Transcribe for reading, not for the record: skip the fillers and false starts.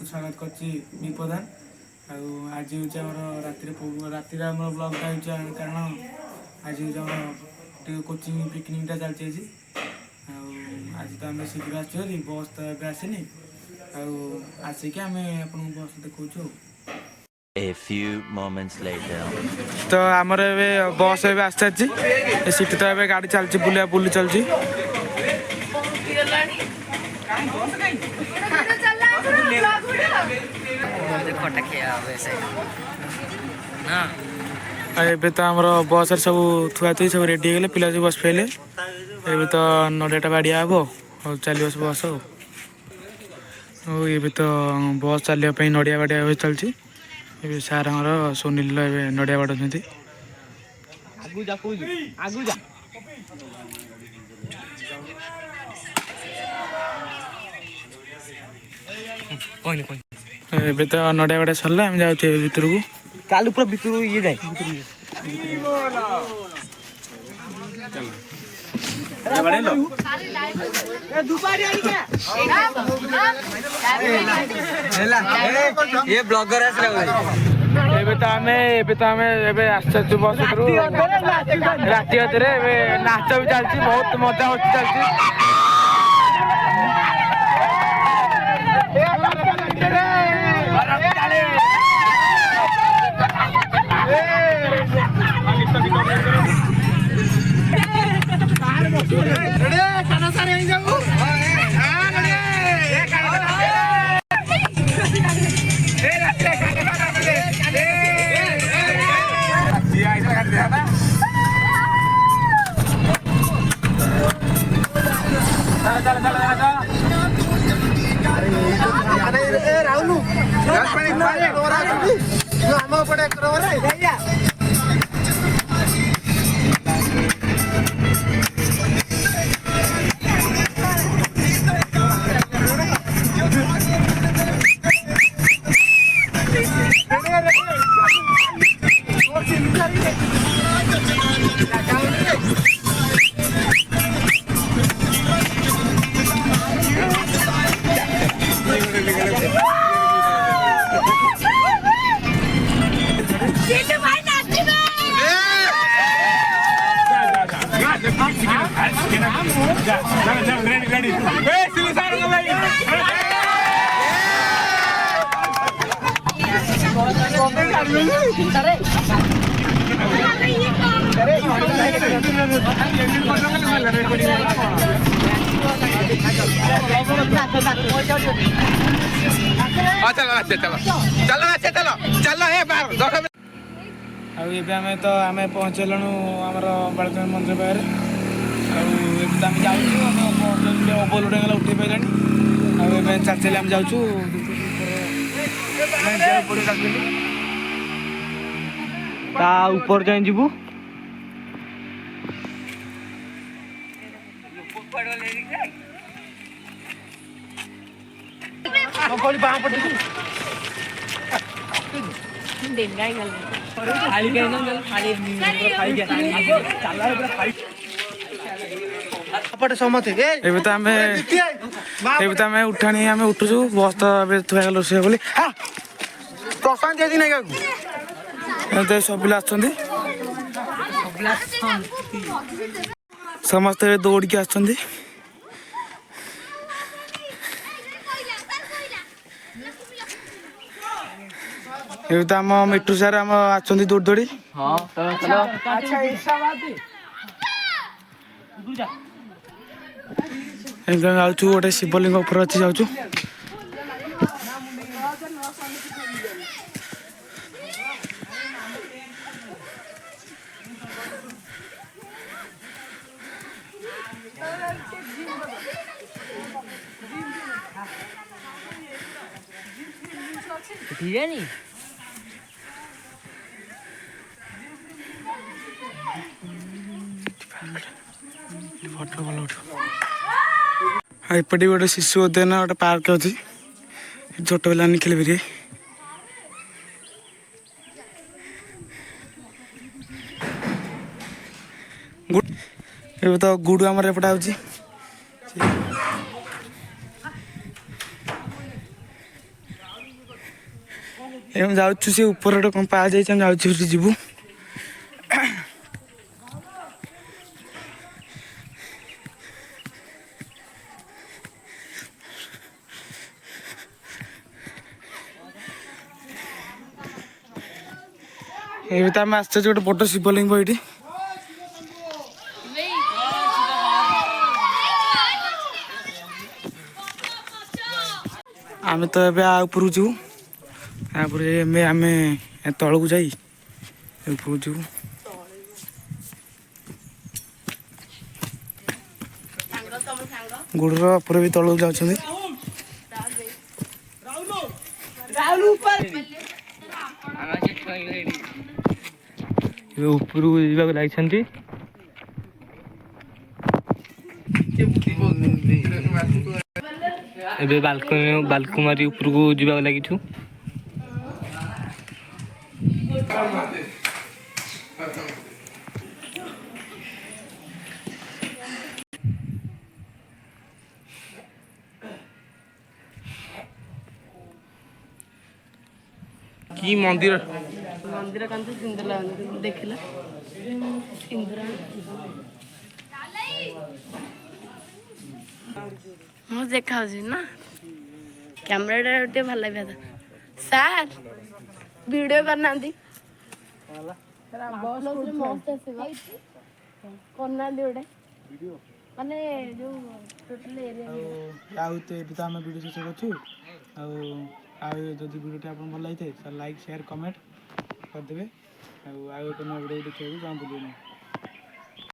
स्वागत करछि विप्रदान आज हूँ रातिर आम ब्लगटा हो कारण आज हूँ कोचिंग पिकनिकटा चलती आज तो आम शीघ्र आसरी बस तो ए आसनी आसिक आम आपको बस देखा A few moments later. तो आमर ए बस ए आसी सीट तो ए गाड़ी चलती बुलिया बुली चलती एबे तो आमर बस सब थुआ थी सब रेडी हो पिला सब बस फेले एबे तो नड़ियाटा बाड़िया हे और चलो बस ये तो बस चलने नड़िया बाड़िया चलती सार सुनील नड़िया बाड़ एबे तो नड़िया बाड़ा सरला आम जाऊँ भितर को कालू पूरा भितर ये जाए ये ब्लॉगर आश्चर्य बस राति नाच भी चलती बहुत मजा होती चलती आम पहुँचलु आमर बालचंद्र मंदिर पाखे आम जाऊँ ओभर लोडिंग उठे पारे चल चल आम जाऊँ ऊपर जाए जीवु उठाणी आम उठुचु बस तो थुआ रोषे बोली प्रशांत यदि नहीं सब पिला समस्ते दौड़ के आसुँच तो आम मिट्टू सार आम आछंती दौड़ दौड़ी जाऊँ गोटे शिवलिंग उपर अच्छी जाऊँ फोटो भल उठ एपटे गोटे शिशु उद्यान गोटे पार्क अच्छी छोट पे खेल पारे तो गुडू आमर एपटा हो ଆମେ ଯାଉଛୁ ସେ ଉପରେ ଗୋଟେ କ'ଣ ପାହା ଯାଇଛି ଆମେ ଯାଉଛୁ ସେଠି ଯିବୁ। ଏବେ ତ ଆମେ ଆସିଛୁ ଗୋଟେ ବଡ଼ ଶିବଲିଙ୍ଗ ଏଇଠି। ଆମେ ତ ଏବେ ଉପରକୁ ଯିବୁ। ତାପରେ ଆମେ ତଳକୁ ଯାଇ ଉପରକୁ ଯିବୁ। ଗୁଡର ଉପରେ ବି ତଳକୁ ଯାଉଛନ୍ତି। ଏବେ ଉପରକୁ ଯିବାକୁ ଲାଗିଛନ୍ତି। ଏବେ ବାଲକୁମାରୀ ଉପରକୁ ଯିବାକୁ ଲାଗିଛୁ। କି ମନ୍ଦିର କାନ୍ଥ ସୁନ୍ଦର ଲାଗୁଛି ଦେଖିଲା ମୁଁ ଦେଖାଉଛି ନା କ୍ୟାମେରାଟା ଟିକେ ଭଲ ଲାଗିଲା। ସାର୍ ଭିଡ଼ିଓ କରିନାହାନ୍ତି କରୁନାହାନ୍ତି ଗୋଟେ ମାନେ ଯୋଉ ଟୋଟାଲ ଏରିଆ ଆଉ ତ ଏବେ ତ ଆମେ ଭିଡ଼ିଓ ଶେଷ କରୁଛୁ। ଆଉ ଯଦି ଭିଡ଼ିଓଟି ଆପଣଙ୍କୁ ଭଲ ଲାଗିଥାଏ ତାହେଲେ ଲାଇକ୍ ସେୟାର କମେଣ୍ଟ କରିଦେବେ। ଆଉ ଏକ ନୂଆ ଭିଡ଼ିଓ ଦେଖିବାକୁ ଚାହୁଁ ଭୁଲିବେନି।